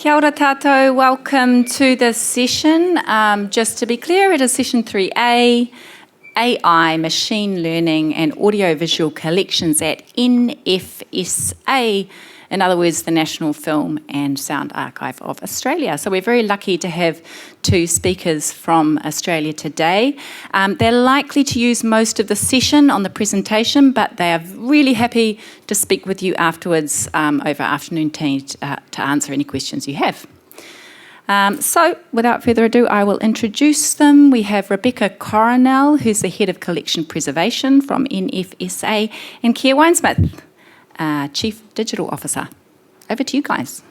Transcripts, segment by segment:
Kia ora tātou, welcome to this session. Just to be clear, it is session 3A, AI, Machine Learning and Audiovisual Collections at NFSA, in other words, the National Film and Sound Archive of Australia. So we're very lucky to have two speakers from Australia today. They're likely to use most of the session on the presentation, but they are really happy to speak with you afterwards over afternoon tea to answer any questions you have. So without further ado, I will introduce them. We have Rebecca Coronel, who's the Head of Collection Preservation from NFSA, and Keir Winesmith, Chief Digital Officer. Over to you guys.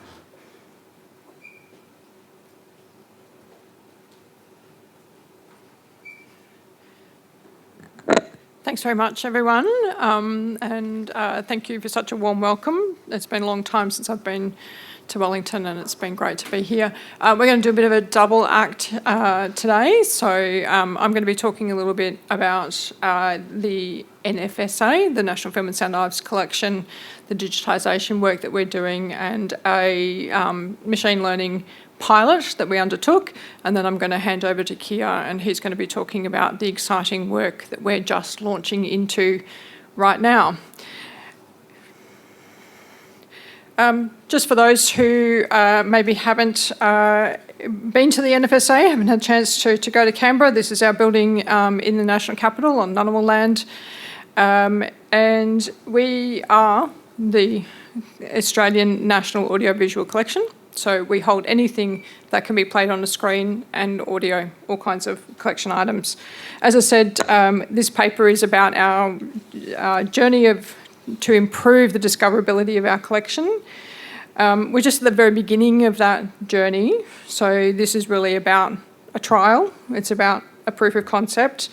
Thanks very much, everyone, and thank you for such a warm welcome. It's been a long time since I've been to Wellington, and it's been great to be here. We're going to do a bit of a double act today, so I'm going to be talking a little bit about the NFSA, the National Film and Sound Archives collection, the digitisation work that we're doing, and a machine learning pilot that we undertook, and then I'm going to hand over to Keir, and he's going to be talking about the exciting work that we're just launching into right now. Just for those who maybe haven't been to the NFSA, haven't had a chance to go to Canberra, this is our building in the National Capital on Ngunnawal land, and we are the Australian National Audiovisual Collection. So we hold anything that can be played on a screen and audio, all kinds of collection items. As I said, this paper is about our journey to improve the discoverability of our collection. We're just at the very beginning of that journey. So this is really about a trial. It's about a proof of concept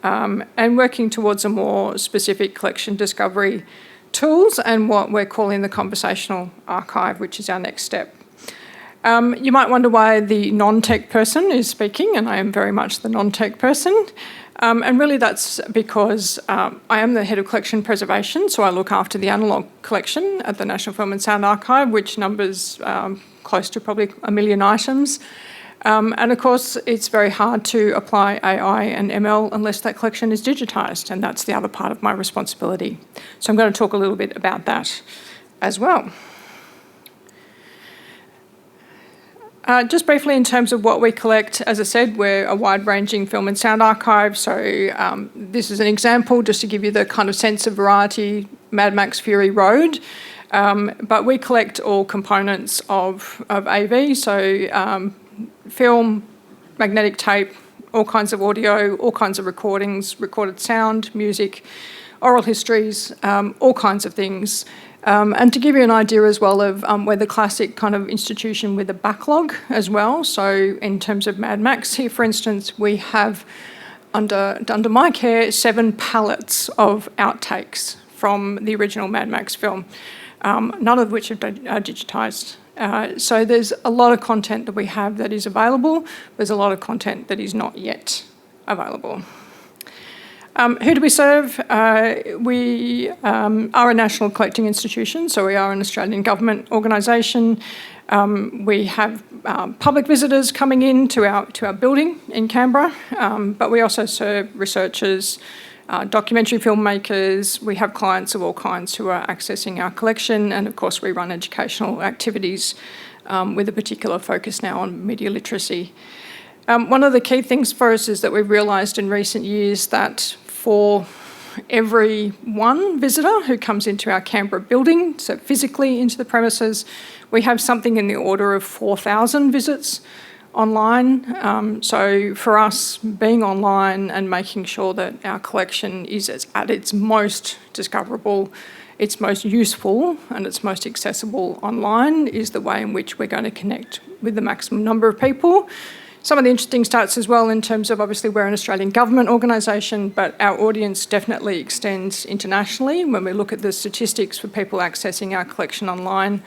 and working towards a more specific collection discovery tools and what we're calling the conversational archive, which is our next step. You might wonder why the non-tech person is speaking, and I am very much the non-tech person. And really that's because I am the Head of Collection Preservation, so I look after the analogue collection at the National Film and Sound Archive, which numbers close to probably 1 million items. And of course, it's very hard to apply AI and ML unless that collection is digitised, and that's the other part of my responsibility. So I'm going to talk a little bit about that as well. Just briefly in terms of what we collect, as I said, we're a wide-ranging film and sound archive. So this is an example just to give you the kind of sense of variety, Mad Max Fury Road. But we collect all components of AV, so film, magnetic tape, all kinds of audio, all kinds of recordings, recorded sound, music, oral histories, all kinds of things. And to give you an idea as well of we're the classic kind of institution with a backlog as well. So in terms of Mad Max here, for instance, we have under my care 7 pallets of outtakes from the original Mad Max film, none of which are digitised. So there's a lot of content that we have that is available. There's a lot of content that is not yet available. Who do we serve? We are a national collecting institution, so we are an Australian government organisation. We have public visitors coming in to our building in Canberra, but we also serve researchers, documentary filmmakers. We have clients of all kinds who are accessing our collection, and of course we run educational activities with a particular focus now on media literacy. One of the key things for us is that we've realised in recent years that for every one visitor who comes into our Canberra building, so physically into the premises, we have something in the order of 4,000 visits online. So for us, being online and making sure that our collection is at its most discoverable, its most useful and its most accessible online is the way in which we're going to connect with the maximum number of people. Some of the interesting stats as well in terms of obviously we're an Australian government organisation, but our audience definitely extends internationally. When we look at the statistics for people accessing our collection online,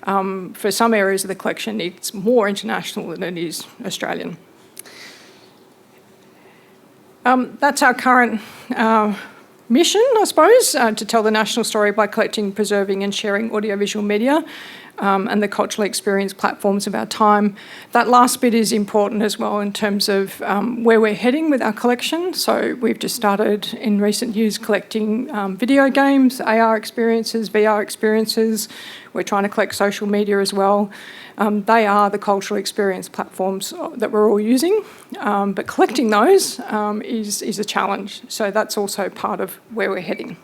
for some areas of the collection, it's more international than it is Australian. That's our current mission, I suppose, to tell the national story by collecting, preserving and sharing audiovisual media. and the cultural experience platforms of our time. That last bit is important as well in terms of where we're heading with our collection. So we've just started in recent years collecting video games, AR experiences, VR experiences. We're trying to collect social media as well. They are the cultural experience platforms that we're all using, but collecting those is a challenge. So that's also part of where we're heading.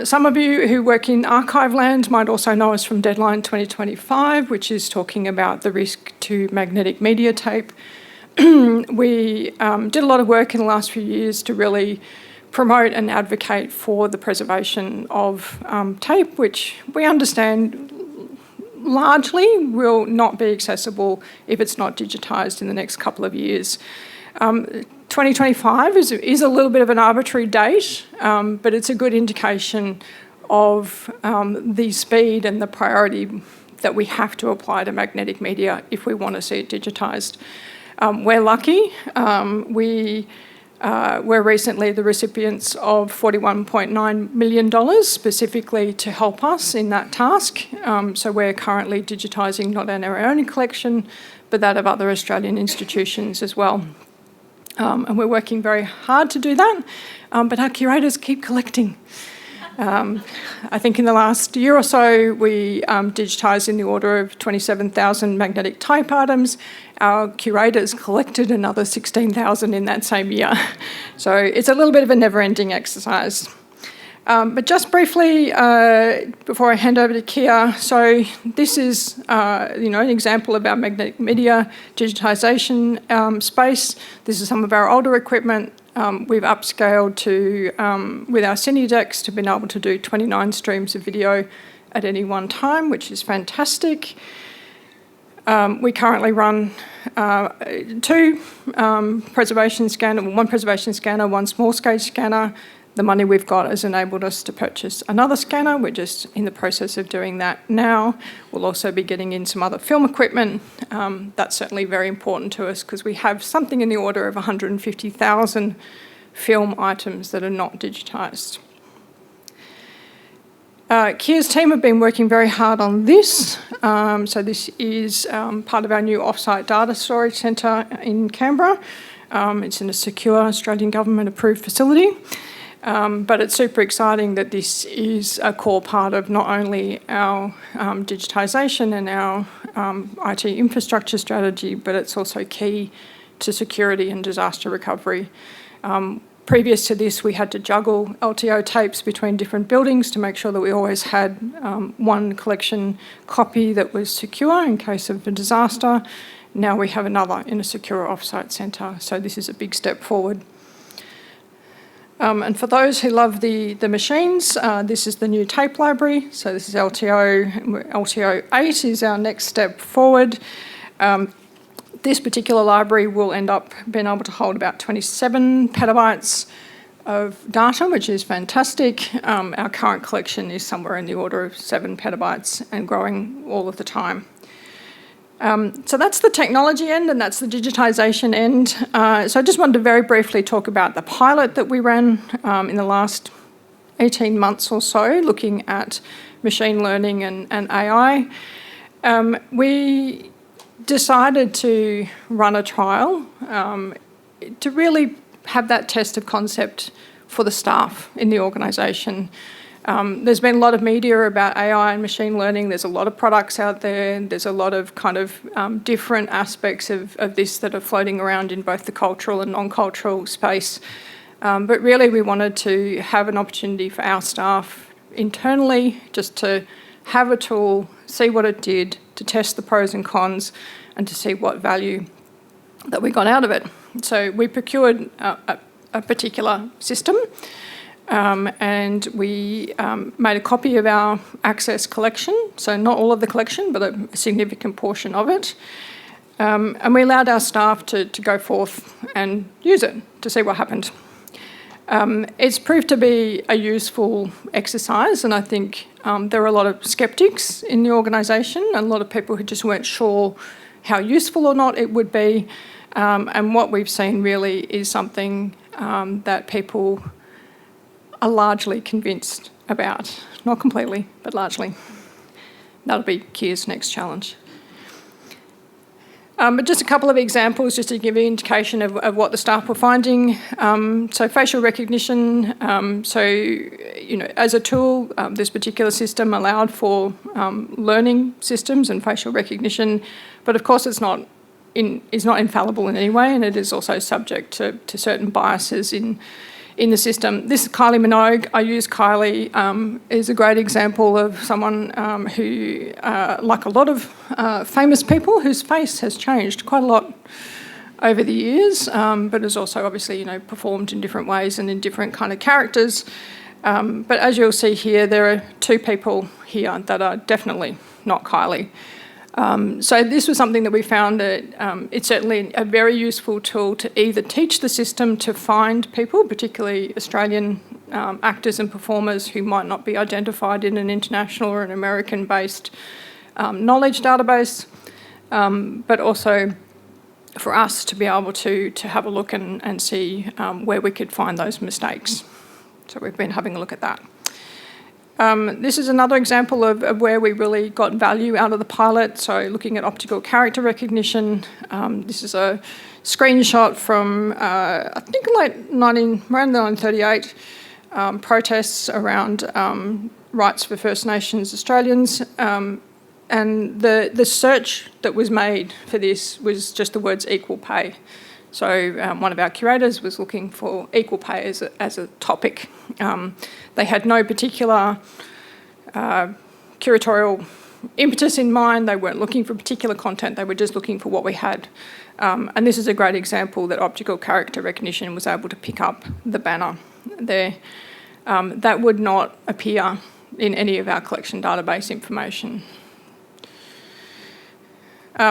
Some of you who work in archive land might also know us from Deadline 2025, which is talking about the risk to magnetic media tape. We did a lot of work in the last few years to really promote and advocate for the preservation of tape, which we understand largely will not be accessible if it's not digitised in the next couple of years. 2025 is a little bit of an arbitrary date, but it's a good indication of the speed and the priority that we have to apply to magnetic media if we want to see it digitised. We're lucky. We were recently the recipients of $41.9 million specifically to help us in that task. So we're currently digitising not only our own collection, but that of other Australian institutions as well. And we're working very hard to do that, but our curators keep collecting. I think in the last year or so, we digitised in the order of 27,000 magnetic type items. Our curators collected another 16,000 in that same year. So it's a little bit of a never-ending exercise. But just briefly, before I hand over to Keir, so this is an example of our magnetic media digitisation space. This is some of our older equipment. We've upscaled to, with our Cinedecks, to being able to do 29 streams of video at any one time, which is fantastic. We currently run two preservation scanner, one preservation scanner, one small scale scanner. The money we've got has enabled us to purchase another scanner. We're just in the process of doing that now. We'll also be getting in some other film equipment. That's certainly very important to us because we have something in the order of 150,000 film items that are not digitised. Keir's team have been working very hard on this. So this is part of our new off-site data storage centre in Canberra. It's in a secure Australian government approved facility. But it's super exciting that this is a core part of not only our digitisation and our IT infrastructure strategy, but it's also key to security and disaster recovery. Previous to this, we had to juggle LTO tapes between different buildings to make sure that we always had one collection copy that was secure in case of a disaster. Now we have another in a secure off-site centre, so this is a big step forward. And for those who love the machines, this is the new tape library. So this is LTO 8 is our next step forward. This particular library will end up being able to hold about 27 petabytes of data, which is fantastic. Our current collection is somewhere in the order of 7 petabytes and growing all of the time. So that's the technology end and that's the digitisation end. So I just wanted to very briefly talk about the pilot that we ran in the last 18 months or so, looking at machine learning and AI. We decided to run a trial to really have that test of concept for the staff in the organisation. There's been a lot of media about AI and machine learning. There's a lot of products out there. There's a lot of kind of different aspects of this that are floating around in both the cultural and non-cultural space. But really we wanted to have an opportunity for our staff internally just to have a tool, see what it did, to test the pros and cons and to see what value that we got out of it. So we procured a particular system. And we made a copy of our Access collection, so not all of the collection, but a significant portion of it. And we allowed our staff to go forth and use it to see what happened. It's proved to be a useful exercise, and I think there are a lot of sceptics in the organisation and a lot of people who just weren't sure how useful or not it would be. And what we've seen really is something that people are largely convinced about. Not completely, but largely. that'll be Keir's next challenge. But just a couple of examples just to give you an indication of what the staff were finding. So facial recognition, as a tool, this particular system allowed for learning systems and facial recognition, but of course it's not infallible in any way, and it is also subject to certain biases in the system. This is Kylie Minogue. I use Kylie is a great example of someone who, like a lot of famous people, whose face has changed quite a lot over the years, but has also obviously, performed in different ways and in different kind of characters. But as you'll see here, there are two people here that are definitely not Kylie. So this was something that we found that it's certainly a very useful tool to either teach the system to find people, particularly Australian actors and performers who might not be identified in an international or an American-based knowledge database, but also for us to be able to have a look and see where we could find those mistakes. So we've been having a look at that. This is another example of where we really got value out of the pilot. So looking at optical character recognition, this is a screenshot from, I think, around 1938, protests around rights for First Nations Australians. And the search that was made for this was just the words equal pay. So one of our curators was looking for equal pay as a topic. They had no particular curatorial impetus in mind. They weren't looking for particular content. They were just looking for what we had. And this is a great example that optical character recognition was able to pick up the banner there. That would not appear in any of our collection database information.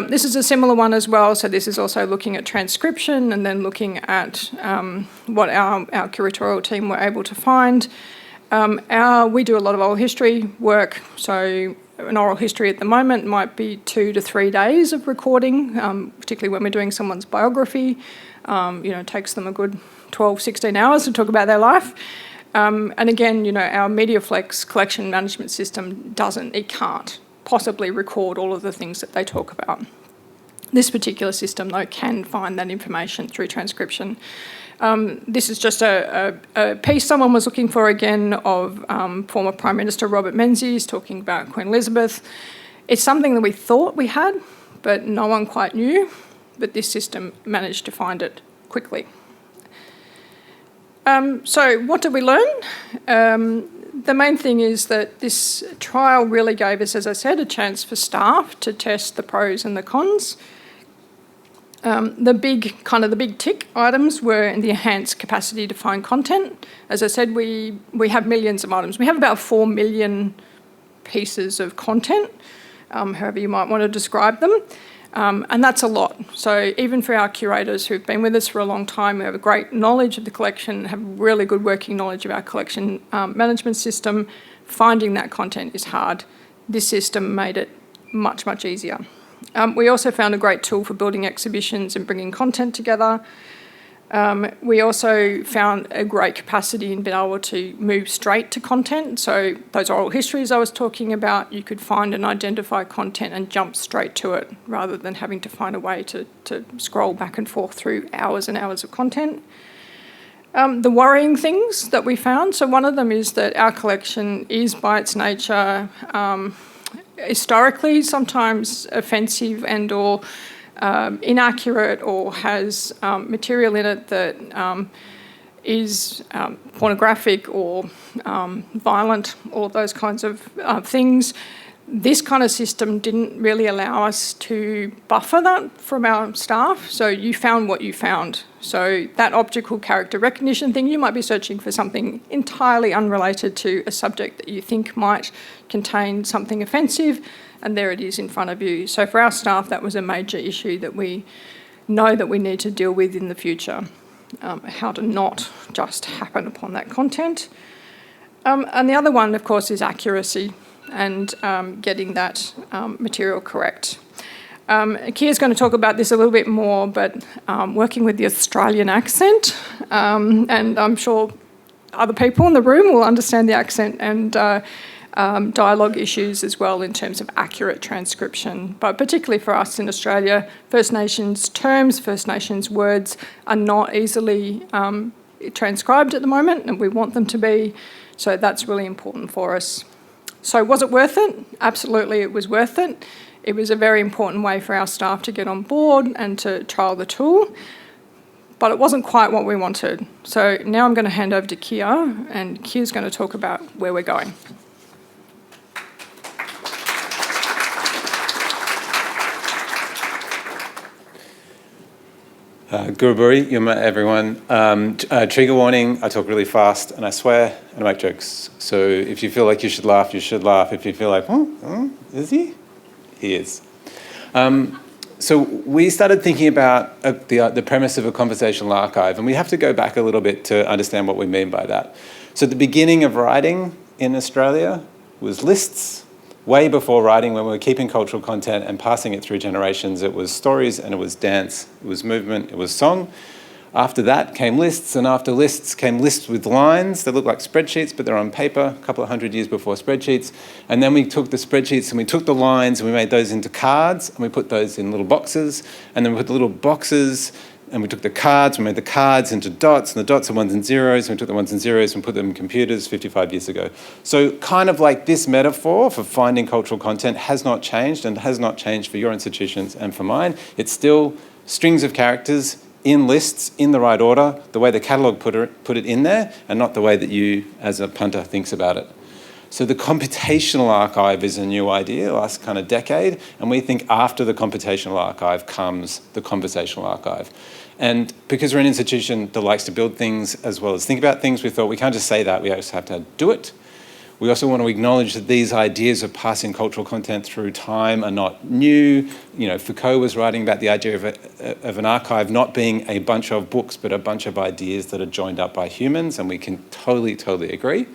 This is a similar one as well, so this is also looking at transcription and then looking at what our curatorial team were able to find. We do a lot of oral history work, so an oral history at the moment might be 2 to 3 days of recording, particularly when we're doing someone's biography. It takes them a good 12, 16 hours to talk about their life. And again, our MediaFlex collection management system can't possibly record all of the things that they talk about. This particular system, though, can find that information through transcription. This is just a piece someone was looking for, again, of former Prime Minister Robert Menzies talking about Queen Elizabeth. It's something that we thought we had, but no one quite knew, but this system managed to find it quickly. So what did we learn? The main thing is that this trial really gave us, as I said, a chance for staff to test the pros and the cons. The big tick items were in the enhanced capacity to find content. As I said, we have millions of items. We have about 4 million pieces of content, however you might want to describe them. And that's a lot. So even for our curators who've been with us for a long time, who have a great knowledge of the collection, have really good working knowledge of our collection management system, finding that content is hard. This system made it much, much easier. We also found a great tool for building exhibitions and bringing content together. We also found a great capacity in being able to move straight to content. So those oral histories I was talking about, you could find and identify content and jump straight to it rather than having to find a way to scroll back and forth through hours and hours of content. The worrying things that we found, so one of them is that our collection is by its nature historically sometimes offensive and or inaccurate or has material in it that is pornographic or violent, all those kinds of things. This kind of system didn't really allow us to buffer that from our staff, so you found what you found. So that optical character recognition thing, you might be searching for something entirely unrelated to a subject that you think might contain something offensive, and there it is in front of you. So for our staff, that was a major issue that we know that we need to deal with in the future, how to not just happen upon that content. And the other one, of course, is accuracy and getting that material correct. Keir's going to talk about this a little bit more, but working with the Australian accent, and I'm sure other people in the room will understand the accent, and dialogue issues as well in terms of accurate transcription. But particularly for us in Australia, First Nations terms, First Nations words are not easily transcribed at the moment, and we want them to be, so that's really important for us. So was it worth it? Absolutely, it was worth it. It was a very important way for our staff to get on board and to trial the tool, but it wasn't quite what we wanted. So now I'm going to hand over to Keir, and Keir's going to talk about where we're going. Guruburi, Yuma, everyone. Trigger warning, I talk really fast and I swear and I make jokes. So if you feel like you should laugh, you should laugh. If you feel like, is he? He is. So we started thinking about the premise of a conversational archive, and we have to go back a little bit to understand what we mean by that. So the beginning of writing in Australia was lists. Way before writing, when we were keeping cultural content and passing it through generations, it was stories and it was dance, it was movement, it was song. After that came lists, and after lists came lists with lines that look like spreadsheets, but they're on paper, a couple of hundred years before spreadsheets. And then we took the spreadsheets and we took the lines and we made those into cards, and we put those in little boxes, and then we put the little boxes, and we took the cards, we made the cards into dots, and the dots are ones and zeros, and we took the ones and zeros and put them in computers 55 years ago. So kind of like this metaphor for finding cultural content has not changed, and has not changed for your institutions and for mine. It's still strings of characters in lists, in the right order, the way the catalogue put it in there, and not the way that you, as a punter, thinks about it. So the computational archive is a new idea, last kind of decade, and we think after the computational archive comes the conversational archive. And because we're an institution that likes to build things as well as think about things, we thought we can't just say that, we also have to do it. We also want to acknowledge that these ideas of passing cultural content through time are not new. You know, Foucault was writing about the idea of an archive not being a bunch of books, but a bunch of ideas that are joined up by humans, and we can totally agree.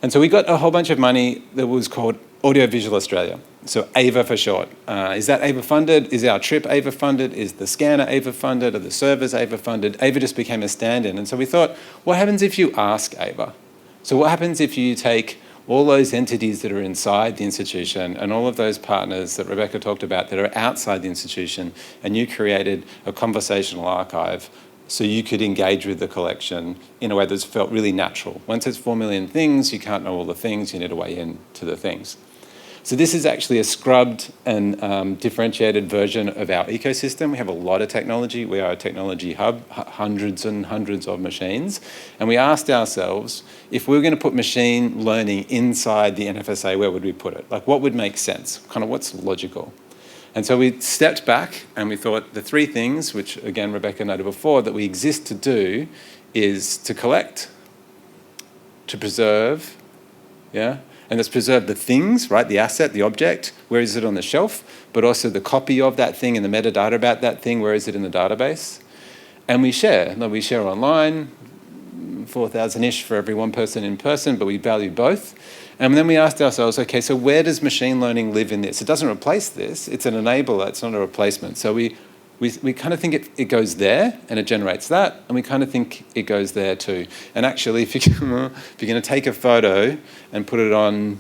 And so we got a whole bunch of money that was called Audiovisual Australia, so AVA for short. Is that AVA funded? Is our trip AVA funded? Is the scanner AVA funded? Are the servers AVA funded? AVA just became a stand-in. And so we thought, what happens if you ask AVA? So what happens if you take all those entities that are inside the institution and all of those partners that Rebecca talked about that are outside the institution, and you created a conversational archive so you could engage with the collection in a way that's felt really natural. Once it's 4 million things, you can't know all the things, you need to weigh in to the things. So this is actually a scrubbed and differentiated version of our ecosystem. We have a lot of technology. We are a technology hub, hundreds and hundreds of machines. And we asked ourselves, if we were going to put machine learning inside the NFSA, where would we put it? Like, what would make sense? Kind of what's logical? And so we stepped back and we thought the three things, which again Rebecca noted before, that we exist to do is to collect, to preserve, and that's preserve the things, right? The asset, the object, where is it on the shelf, but also the copy of that thing and the metadata about that thing, where is it in the database? And we share. We share online, 4,000-ish for every one person in person, but we value both. And then we asked ourselves, okay, so where does machine learning live in this? It doesn't replace this, it's an enabler, it's not a replacement. So we kind of think it goes there and it generates that, and we kind of think it goes there too. And actually, if you're going to take a photo and put it on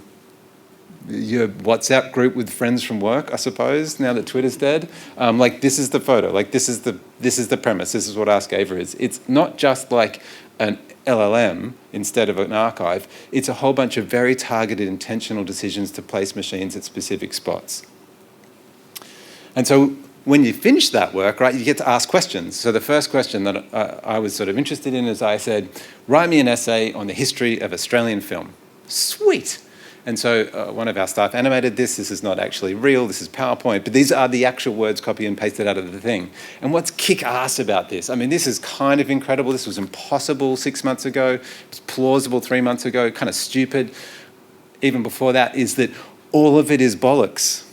your WhatsApp group with friends from work, I suppose, now that Twitter's dead, like this is the photo, like this is the premise, this is what Ask Ava is. It's not just like an LLM instead of an archive, it's a whole bunch of very targeted, intentional decisions to place machines at specific spots. And so when you finish that work, right, you get to ask questions. So the first question that I was sort of interested in is I said, write me an essay on the history of Australian film. Sweet. And so one of our staff animated this. This is not actually real. This is PowerPoint. But these are the actual words copied and pasted out of the thing. And what's kick-ass about this? I mean, this is kind of incredible. This was impossible 6 months ago. It was plausible 3 months ago. Kind of stupid. Even before that is that all of it is bollocks.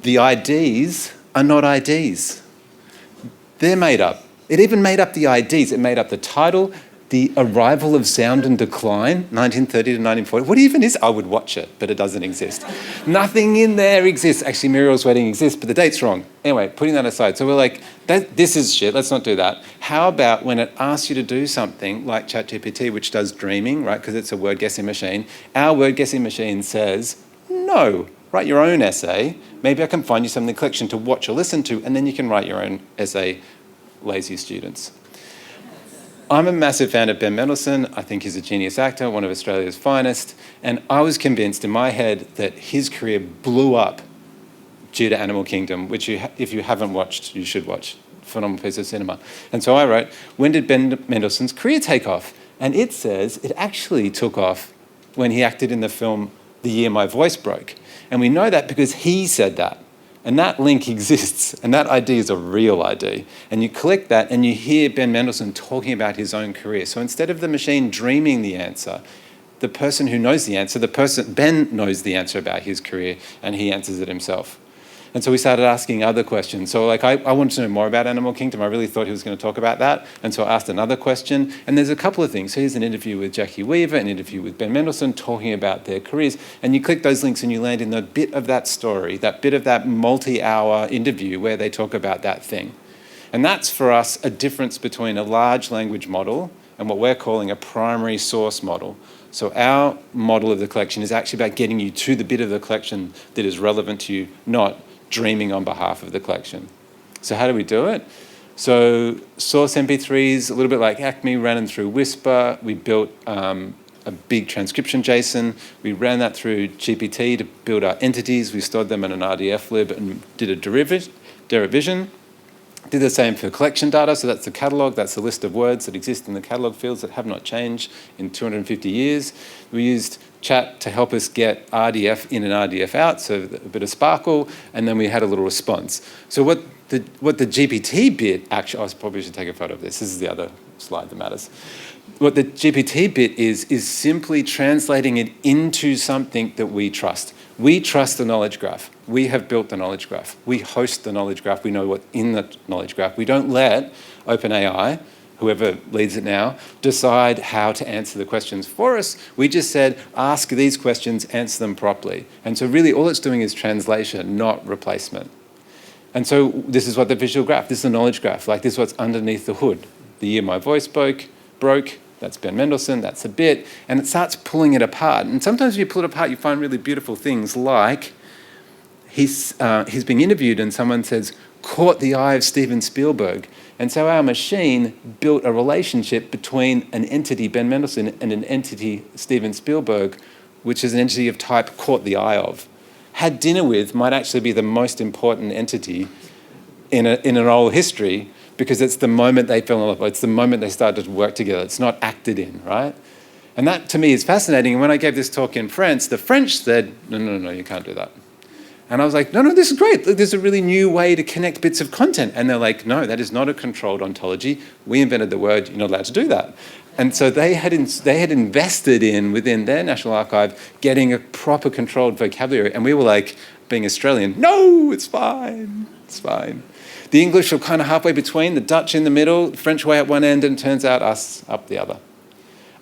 The IDs are not IDs. They're made up. It even made up the IDs. It made up the title, The Arrival of Sound and Decline, 1930 to 1940. What even is? I would watch it, but it doesn't exist. Nothing in there exists. Actually, Muriel's Wedding exists, but the date's wrong. Anyway, putting that aside. So we're like, this is shit, let's not do that. How about when it asks you to do something like ChatGPT, which does dreaming, right, because it's a word guessing machine, our word guessing machine says, no, write your own essay. Maybe I can find you something in the collection to watch or listen to, and then you can write your own essay, lazy students. I'm a massive fan of Ben Mendelsohn. I think he's a genius actor, one of Australia's finest. And I was convinced in my head that his career blew up due to Animal Kingdom, which if you haven't watched, you should watch. Phenomenal piece of cinema. And so I wrote, when did Ben Mendelsohn's career take off? And it says it actually took off when he acted in the film The Year My Voice Broke. And we know that because he said that. And that link exists, and that ID is a real ID. And you click that and you hear Ben Mendelsohn talking about his own career. So instead of the machine dreaming the answer, the person who knows the answer, Ben knows the answer about his career, and he answers it himself. And so we started asking other questions. So like I wanted to know more about Animal Kingdom. I really thought he was going to talk about that. And so I asked another question. And there's a couple of things. So here's an interview with Jackie Weaver, an interview with Ben Mendelsohn talking about their careers. And you click those links and you land in the bit of that story, that bit of that multi-hour interview where they talk about that thing. And that's for us a difference between a large language model and what we're calling a primary source model. So our model of the collection is actually about getting you to the bit of the collection that is relevant to you, not dreaming on behalf of the collection. So how do we do it? So source MP3s, a little bit like Acme, ran them through Whisper. We built a big transcription JSON. We ran that through GPT to build our entities. We stored them in an RDF lib and did a derivation. Did the same for collection data. So that's the catalogue. That's the list of words that exist in the catalogue fields that have not changed in 250 years. We used chat to help us get RDF in and RDF out, so a bit of sparkle, and then we had a little response. So what the GPT bit, actually, I probably should take a photo of this. This is the other slide that matters. What the GPT bit is simply translating it into something that we trust. We trust the knowledge graph. We have built the knowledge graph. We host the knowledge graph. We know what's in the knowledge graph. We don't let OpenAI, whoever leads it now, decide how to answer the questions for us. We just said, ask these questions, answer them properly. And so really all it's doing is translation, not replacement. And so this is what the visual graph, this is the knowledge graph, like this is what's underneath the hood. The Year My Voice Broke, that's Ben Mendelsohn, that's a bit, and it starts pulling it apart. And sometimes when you pull it apart, you find really beautiful things like he's being interviewed and someone says, caught the eye of Steven Spielberg. And so our machine built a relationship between an entity, Ben Mendelsohn, and an entity, Steven Spielberg, which is an entity of type caught the eye of. Had dinner with might actually be the most important entity in an oral history, because it's the moment they fell in love, it's the moment they started to work together. It's not acted in, right? And that to me is fascinating. And when I gave this talk in France, the French said, no, you can't do that. And I was like, no, this is great. There's a really new way to connect bits of content. And they're like, no, that is not a controlled ontology. We invented the word, you're not allowed to do that. And so they had invested in, within their National Archive, getting a proper controlled vocabulary. And we were like, being Australian, no, it's fine, it's fine. The English were kind of halfway between, the Dutch in the middle, the French way at one end, and it turns out us up the other.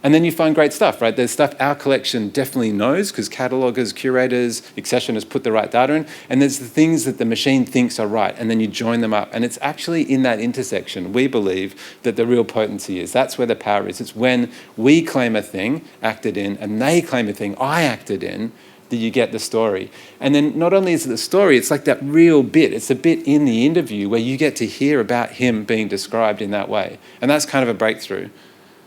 And then you find great stuff, right? There's stuff our collection definitely knows because cataloguers, curators, accessioners put the right data in. And there's the things that the machine thinks are right. And then you join them up. And it's actually in that intersection, we believe, that the real potency is. That's where the power is. It's when we claim a thing, acted in, and they claim a thing, I acted in, that you get the story. And then not only is it the story, it's like that real bit. It's a bit in the interview where you get to hear about him being described in that way. And that's kind of a breakthrough.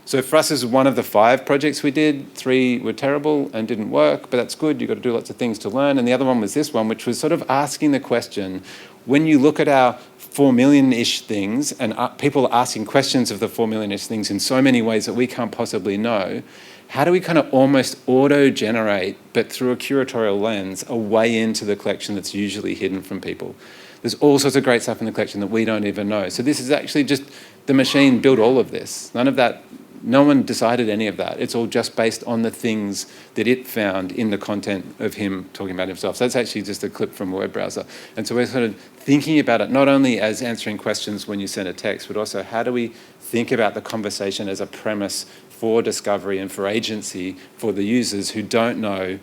So for us, this is one of the 5 projects we did. 3 were terrible and didn't work, but that's good. You've got to do lots of things to learn. And the other one was this one, which was sort of asking the question, when you look at our 4 million-ish things, and people are asking questions of the 4 million-ish things in so many ways that we can't possibly know, how do we kind of almost auto-generate, but through a curatorial lens, a way into the collection that's usually hidden from people? There's all sorts of great stuff in the collection that we don't even know. So this is actually just the machine built all of this. None of that No one decided any of that. It's all just based on the things that it found in the content of him talking about himself. So that's actually just a clip from a web browser. And so we're sort of thinking about it not only as answering questions when you send a text, but also how do we think about the conversation as a premise for discovery and for agency for the users who don't know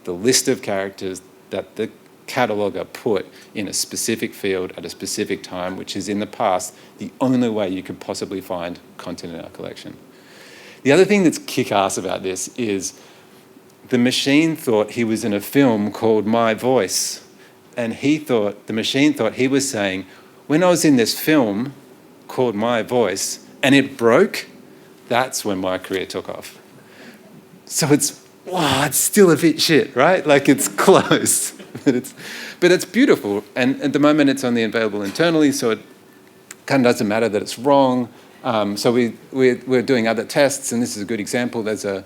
the list of characters that the cataloguer put in a specific field at a specific time, which is in the past the only way you could possibly find content in our collection. The other thing that's kick-ass about this is the machine thought he was in a film called My Voice, and the machine thought he was saying, when I was in this film called My Voice and it broke, that's when my career took off. So it's still a bit shit, right? Like, it's close. But it's beautiful, and at the moment it's only available internally, so it kind of doesn't matter that it's wrong. So we're doing other tests, and this is a good example. There's a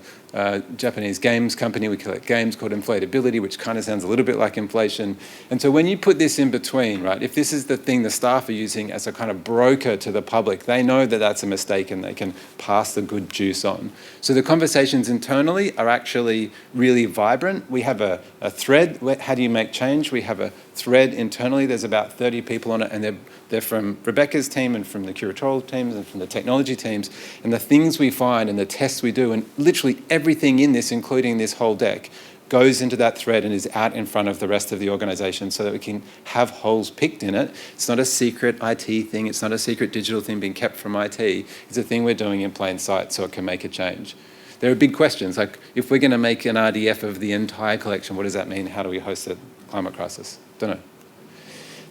Japanese games company, we collect games, called Inflatability, which kind of sounds a little bit like inflation. And so when you put this in between, right, if this is the thing the staff are using as a kind of broker to the public, they know that that's a mistake and they can pass the good juice on. So the conversations internally are actually really vibrant. We have a thread. How do you make change? We have a thread internally. There's about 30 people on it, and they're from Rebecca's team and from the curatorial teams and from the technology teams. And the things we find and the tests we do, and literally everything in this, including this whole deck, goes into that thread and is out in front of the rest of the organisation so that we can have holes picked in it. It's not a secret IT thing. It's not a secret digital thing being kept from IT. It's a thing we're doing in plain sight so it can make a change. There are big questions, like if we're going to make an RDF of the entire collection, what does that mean? How do we host a climate crisis? Don't know.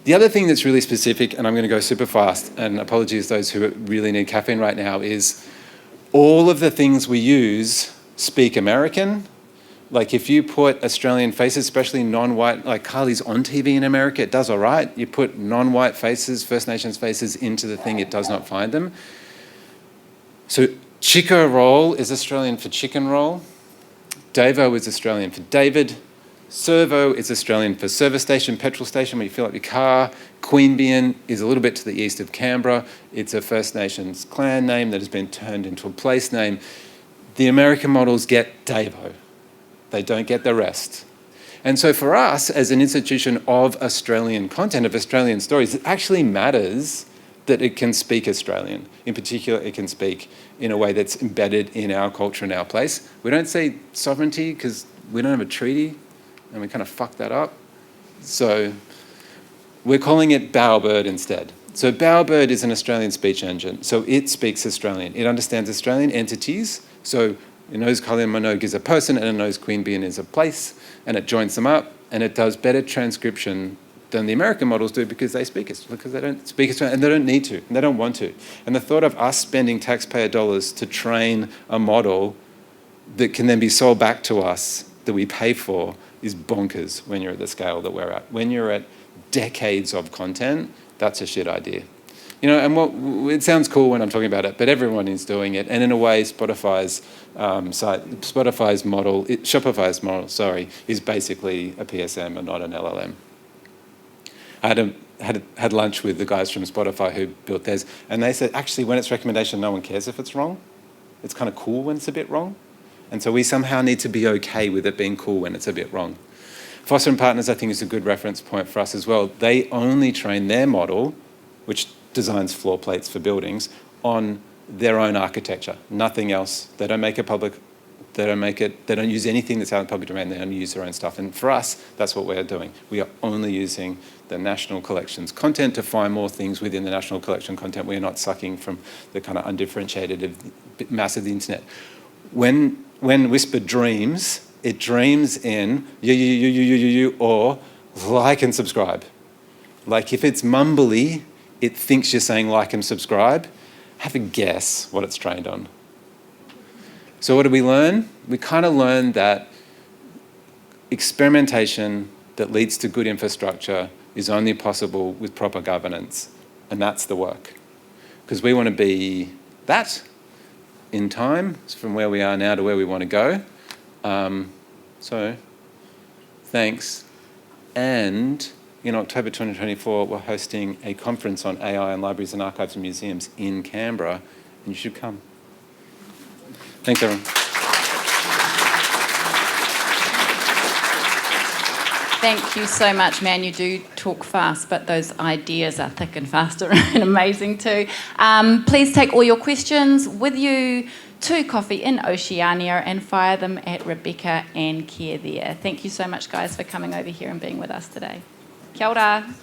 The other thing that's really specific, and I'm going to go super fast, and apologies to those who really need caffeine right now, is all of the things we use speak American. Like if you put Australian faces, especially non-white, like Carly's on TV in America, it does all right. You put non-white faces, First Nations faces into the thing, it does not find them. So Chico roll is Australian for chicken roll. Davo is Australian for David. Servo is Australian for service station, petrol station, where you fill up your car. Queanbeyan is a little bit to the east of Canberra. It's a First Nations clan name that has been turned into a place name. The American models get Davo. They don't get the rest. And so for us, as an institution of Australian content, of Australian stories, it actually matters that it can speak Australian. In particular, it can speak in a way that's embedded in our culture and our place. We don't say sovereignty because we don't have a treaty, and we kind of fucked that up. So we're calling it Bowerbird instead. So Bowerbird is an Australian speech engine. So it speaks Australian. It understands Australian entities. So it knows Kylie Minogue is a person, and it knows Queanbeyan is a place, and it joins them up, and it does better transcription than the American models do because they speak it, because they don't speak Australian, and they don't need to, and they don't want to. And the thought of us spending taxpayer dollars to train a model that can then be sold back to us that we pay for is bonkers when you're at the scale that we're at. When you're at decades of content, that's a shit idea. You know, and it sounds cool when I'm talking about it, but everyone is doing it. And in a way, Shopify's model, is basically a PSM and not an LLM. I had lunch with the guys from Spotify who built theirs, and they said, actually, when it's recommendation, no one cares if it's wrong. It's kind of cool when it's a bit wrong. And so we somehow need to be okay with it being cool when it's a bit wrong. Foster and Partners, I think, is a good reference point for us as well. They only train their model, which designs floor plates for buildings, on their own architecture, nothing else. They don't make it public. They don't use anything that's out in the public domain. They only use their own stuff. And for us, that's what we're doing. We are only using the National Collection's content to find more things within the National Collection content. We're not sucking from the kind of undifferentiated mass of the internet. When Whisper dreams, it dreams in you, or like and subscribe. Like if it's mumbly, it thinks you're saying like and subscribe. Have a guess what it's trained on. So what did we learn? We kind of learned that experimentation that leads to good infrastructure is only possible with proper governance, and that's the work. Because we want to be that in time, from where we are now to where we want to go. So thanks. And in October 2024, we're hosting a conference on AI and libraries and archives and museums in Canberra, and you should come. Thanks, everyone. Thank you so much, man. You do talk fast, but those ideas are thick and fast and amazing too. Please take all your questions with you to Coffee in Oceania and fire them at Rebecca and Keir there. Thank you so much, guys, for coming over here and being with us today. Kia ora.